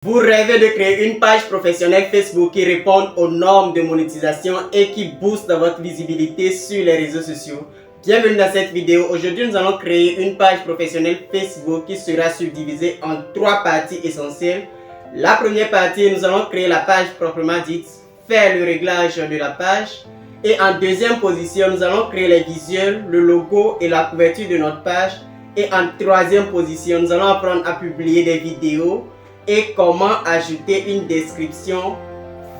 Vous rêvez de créer une page professionnelle Facebook qui réponde aux normes de monétisation et qui booste votre visibilité sur les réseaux sociaux? Bienvenue dans cette vidéo. Aujourd'hui, nous allons créer une page professionnelle Facebook qui sera subdivisée en 3 parties essentielles. La première partie, nous allons créer la page proprement dite, faire le réglage de la page. Et en deuxième position, nous allons créer les visuels, le logo et la couverture de notre page. Et en troisième position, nous allons apprendre à publier des vidéos et comment ajouter une description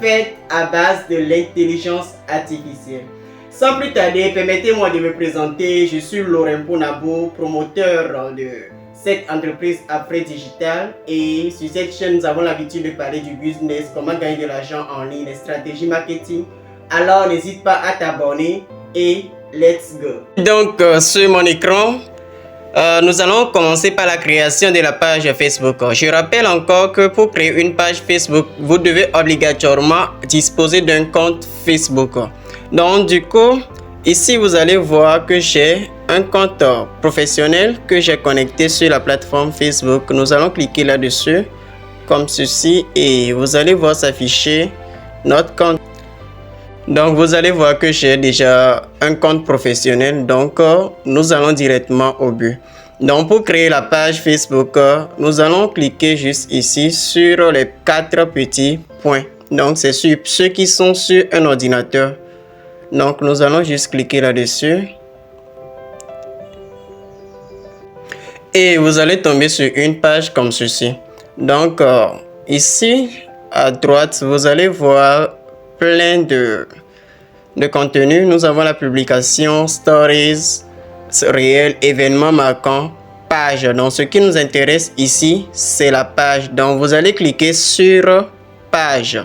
faite à base de l'intelligence artificielle. Sans plus tarder, permettez-moi de me présenter. Je suis Laurent Ponabo, promoteur de cette entreprise Après Digital, et sur cette chaîne nous avons l'habitude de parler du business, comment gagner de l'argent en ligne, les stratégies marketing. Alors n'hésite pas à t'abonner et let's go. Donc sur mon écran, nous allons commencer par la création de la page Facebook. Je rappelle encore que pour créer une page Facebook, vous devez obligatoirement disposer d'un compte Facebook. Donc du coup, ici vous allez voir que j'ai un compte professionnel que j'ai connecté sur la plateforme Facebook. Nous allons cliquer là-dessus comme ceci et vous allez voir s'afficher notre compte. Donc vous allez voir que j'ai déjà un compte professionnel, donc nous allons directement au but. Donc pour créer la page Facebook, nous allons cliquer juste ici sur les 4 petits points. Donc c'est sur ceux qui sont sur un ordinateur. Donc nous allons juste cliquer là-dessus. Et vous allez tomber sur une page comme ceci. Donc ici à droite, vous allez voir plein de contenu. Nous avons la publication, stories, réel, événements marquants, page. Donc ce qui nous intéresse ici, c'est la page. Donc vous allez cliquer sur page.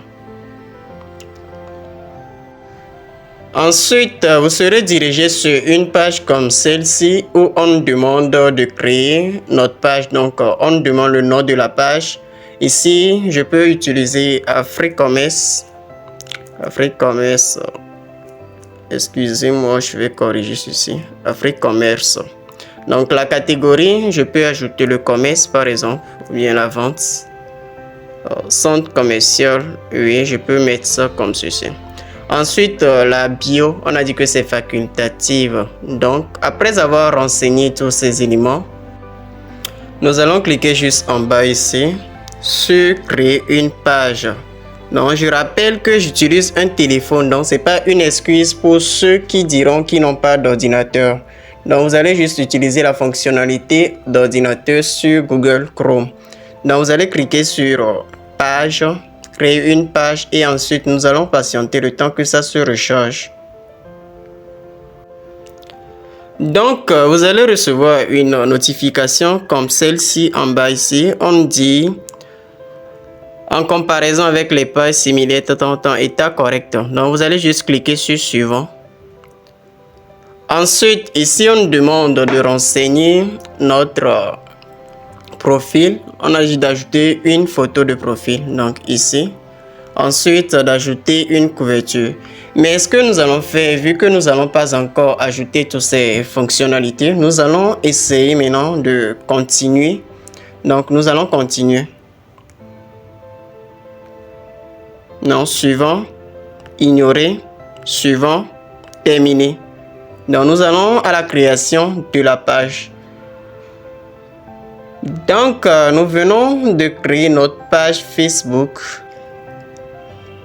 Ensuite, vous serez dirigé sur une page comme celle-ci où on demande de créer notre page. Donc on demande le nom de la page. Ici, je peux utiliser AfriCommerce. AfriCommerce. Excusez-moi, je vais corriger ceci. AfriCommerce. Donc la catégorie, je peux ajouter le commerce par exemple, ou bien la vente. Centre commercial, oui, je peux mettre ça comme ceci. Ensuite, la bio, on a dit que c'est facultative. Donc après avoir renseigné tous ces éléments, nous allons cliquer juste en bas ici sur créer une page. Donc je rappelle que j'utilise un téléphone, donc c'est pas une excuse pour ceux qui diront qu'ils n'ont pas d'ordinateur. Donc vous allez juste utiliser la fonctionnalité d'ordinateur sur Google Chrome. Donc vous allez cliquer sur page, créer une page et ensuite nous allons patienter le temps que ça se recharge. Donc vous allez recevoir une notification comme celle-ci en bas ici. On dit en comparaison avec les pages similaires, état correct. Donc vous allez juste cliquer sur suivant. Ensuite, ici on demande de renseigner notre profil. On a dit d'ajouter une photo de profil, donc ici. Ensuite, d'ajouter une couverture. Mais ce que nous allons faire, vu que nous n'allons pas encore ajouter toutes ces fonctionnalités, nous allons essayer maintenant de continuer. Donc nous allons continuer. Non, suivant, ignorer, suivant, terminer. Donc nous allons à la création de la page. Donc nous venons de créer notre page Facebook.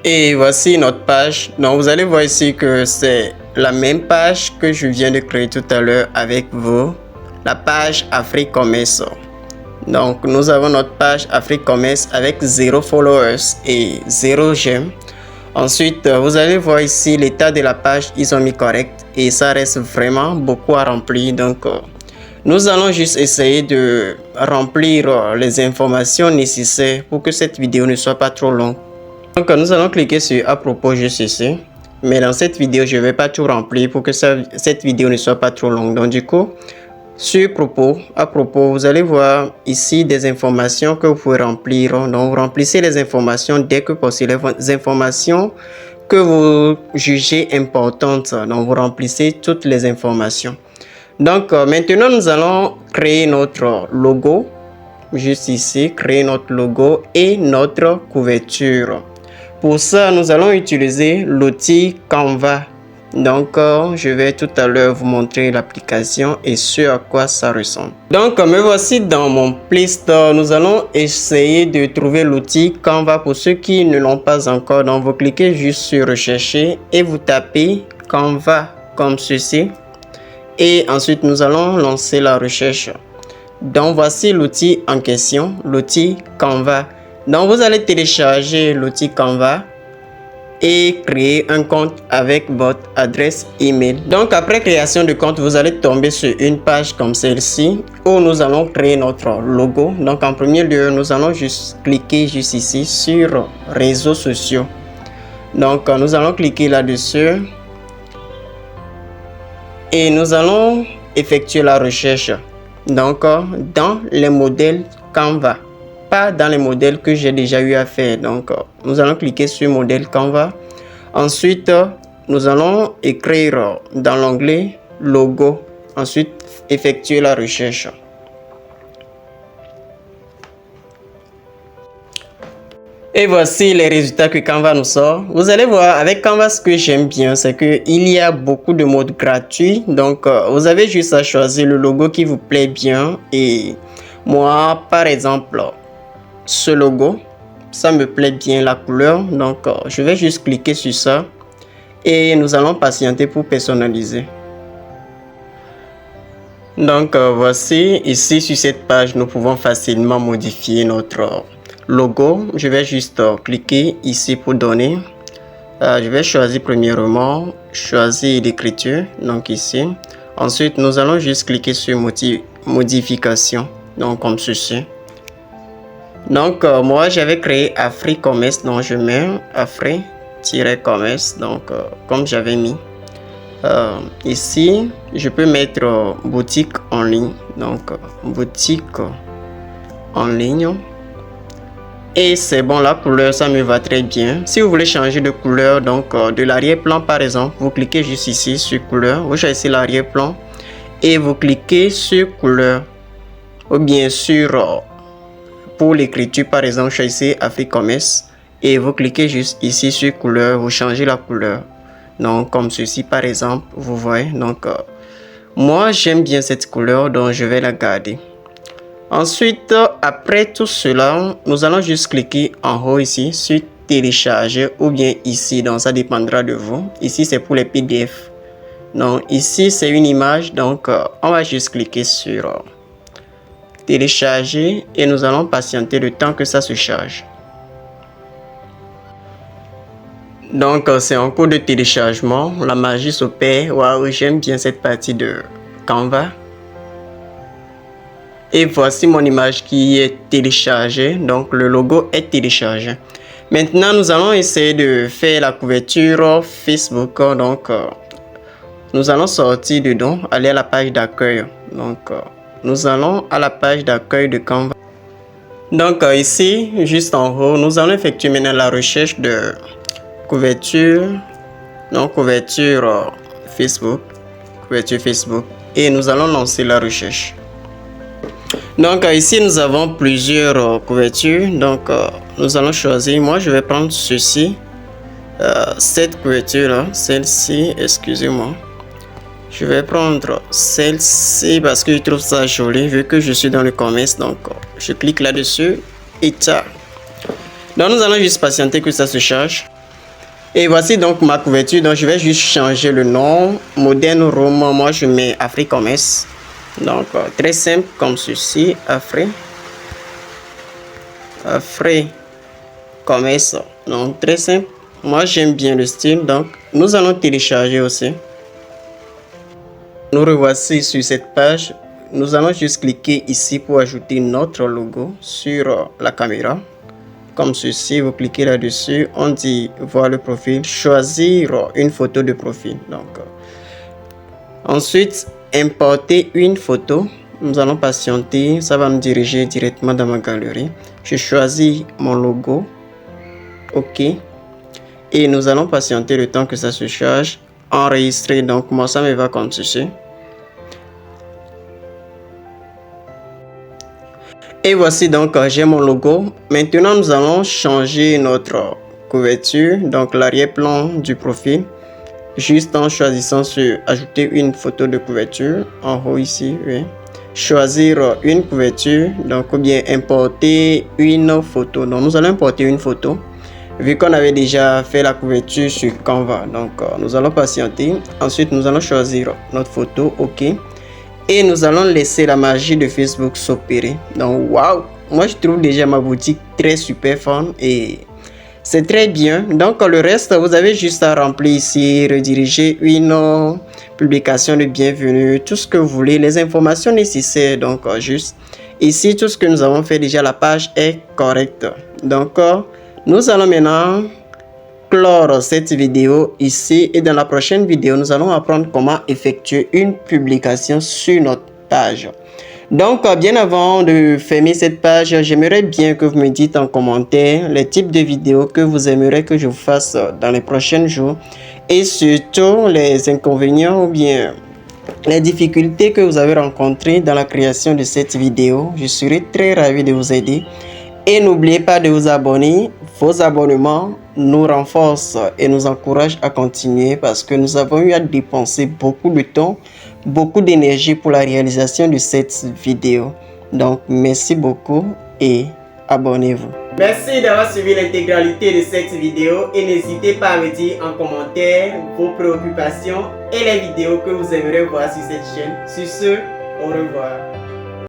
Et voici notre page. Donc vous allez voir ici que c'est la même page que je viens de créer tout à l'heure avec vous. La page AfriCommerce. Donc nous avons notre page AfriCommerce avec 0 followers et 0 j'aime. Ensuite vous allez voir ici l'état de la page, ils ont mis correct et ça reste vraiment beaucoup à remplir. Donc nous allons juste essayer de remplir les informations nécessaires pour que cette vidéo ne soit pas trop longue. Donc nous allons cliquer sur à propos juste ici. Mais dans cette vidéo je ne vais pas tout remplir pour que cette vidéo ne soit pas trop longue. Donc du coup, sur à propos, vous allez voir ici des informations que vous pouvez remplir. Donc, vous remplissez les informations dès que possible, les informations que vous jugez importantes. Donc, vous remplissez toutes les informations. Donc, maintenant, nous allons créer notre logo. juste ici, créer notre logo et notre couverture. Pour ça, nous allons utiliser l'outil Canva. Donc, je vais tout à l'heure vous montrer l'application et ce à quoi ça ressemble. Donc, me voici dans mon Play Store. Nous allons essayer de trouver l'outil Canva pour ceux qui ne l'ont pas encore. Donc, vous cliquez juste sur Rechercher et vous tapez Canva comme ceci. Et ensuite, nous allons lancer la recherche. Donc, voici l'outil en question, l'outil Canva. Donc, vous allez télécharger l'outil Canva et créer un compte avec votre adresse email. Donc, après création de compte, vous allez tomber sur une page comme celle-ci où nous allons créer notre logo. Donc, en premier lieu, nous allons juste cliquer juste ici sur réseaux sociaux. Donc, nous allons cliquer là-dessus et nous allons effectuer la recherche. Donc, dans les modèles Canva, pas dans les modèles que j'ai déjà eu à faire. Donc, nous allons cliquer sur modèle Canva. Ensuite, nous allons écrire dans l'onglet logo. Ensuite, effectuer la recherche. Et voici les résultats que Canva nous sort. Vous allez voir, avec Canva, ce que j'aime bien, c'est qu'il y a beaucoup de modes gratuits. Donc, vous avez juste à choisir le logo qui vous plaît bien. Et moi, par exemple, ce logo, ça me plaît bien la couleur. Donc, je vais juste cliquer sur ça. Et nous allons patienter pour personnaliser. Donc, voici, ici, sur cette page, nous pouvons facilement modifier notre logo. Je vais juste cliquer ici pour donner. Je vais choisir premièrement, choisir l'écriture, donc ici. Ensuite, nous allons juste cliquer sur modification, donc comme ceci. Donc, moi, j'avais créé AfriCommerce, donc je mets Afri-commerce, donc comme j'avais mis. Ici, je peux mettre boutique en ligne, donc boutique en ligne. Et c'est bon, la couleur, ça me va très bien. Si vous voulez changer de couleur, donc de l'arrière-plan par exemple, vous cliquez juste ici sur couleur, vous choisissez l'arrière-plan et vous cliquez sur couleur. Ou bien sûr, pour l'écriture par exemple, choisissez AfriCommerce et vous cliquez juste ici sur couleur, vous changez la couleur. Donc comme ceci par exemple, vous voyez. Donc moi j'aime bien cette couleur, donc je vais la garder. Ensuite, après tout cela, nous allons juste cliquer en haut ici sur télécharger ou bien ici, donc ça dépendra de vous. Ici, c'est pour les PDF. Donc ici, c'est une image, donc on va juste cliquer sur télécharger et nous allons patienter le temps que ça se charge. Donc c'est en cours de téléchargement, la magie s'opère. Waouh, j'aime bien cette partie de Canva. Et voici mon image qui est téléchargée. Donc, le logo est téléchargé. Maintenant, nous allons essayer de faire la couverture Facebook. Donc, nous allons sortir dedans, aller à la page d'accueil. Donc, nous allons à la page d'accueil de Canva. Donc, ici, juste en haut, nous allons effectuer maintenant la recherche de couverture. Donc, couverture Facebook. Couverture Facebook. Et nous allons lancer la recherche. Donc ici nous avons plusieurs couvertures, donc nous allons choisir. Moi je vais prendre ceci, cette couverture là, celle-ci, excusez-moi. Je vais prendre celle-ci parce que je trouve ça joli vu que je suis dans le commerce. Donc je clique là-dessus et ça. Donc nous allons juste patienter que ça se charge. Et voici donc ma couverture. Donc je vais juste changer le nom. Modern Room, moi je mets AfriCommerce. Donc très simple comme ceci, AfriCommerce. Donc très simple. Moi j'aime bien le style. Donc nous allons télécharger aussi. Nous revoici sur cette page. Nous allons juste cliquer ici pour ajouter notre logo sur la caméra. Comme ceci, vous cliquez là-dessus. On dit voir le profil, choisir une photo de profil. Donc ensuite importer une photo. Nous allons patienter, ça va nous diriger directement dans ma galerie. Je choisis mon logo, ok, et nous allons patienter le temps que ça se charge. Enregistrer, donc moi ça me va comme ceci. Et voici donc, j'ai mon logo. Maintenant, nous allons changer notre couverture, donc l'arrière-plan du profil. Juste en choisissant sur ajouter une photo de couverture en haut ici, oui. Choisir une couverture, donc ou bien importer une photo. Donc nous allons importer une photo vu qu'on avait déjà fait la couverture sur Canva. Donc nous allons patienter. Ensuite nous allons choisir notre photo, ok. Et nous allons laisser la magie de Facebook s'opérer. Donc waouh, moi je trouve déjà ma boutique très super fun et c'est très bien. Donc le reste, vous avez juste à remplir ici, rediriger une publication de bienvenue, tout ce que vous voulez, les informations nécessaires. Donc juste ici, tout ce que nous avons fait déjà, la page est correcte. Donc nous allons maintenant clore cette vidéo ici et dans la prochaine vidéo, nous allons apprendre comment effectuer une publication sur notre page. Donc, bien avant de fermer cette page, j'aimerais bien que vous me dites en commentaire les types de vidéos que vous aimeriez que je vous fasse dans les prochains jours et surtout les inconvénients ou bien les difficultés que vous avez rencontrées dans la création de cette vidéo. Je serai très ravi de vous aider. Et n'oubliez pas de vous abonner. Vos abonnements nous renforcent et nous encouragent à continuer parce que nous avons eu à dépenser beaucoup de temps, beaucoup d'énergie pour la réalisation de cette vidéo. Donc, merci beaucoup et abonnez-vous. Merci d'avoir suivi l'intégralité de cette vidéo et n'hésitez pas à me dire en commentaire vos préoccupations et les vidéos que vous aimeriez voir sur cette chaîne. Sur ce, au revoir.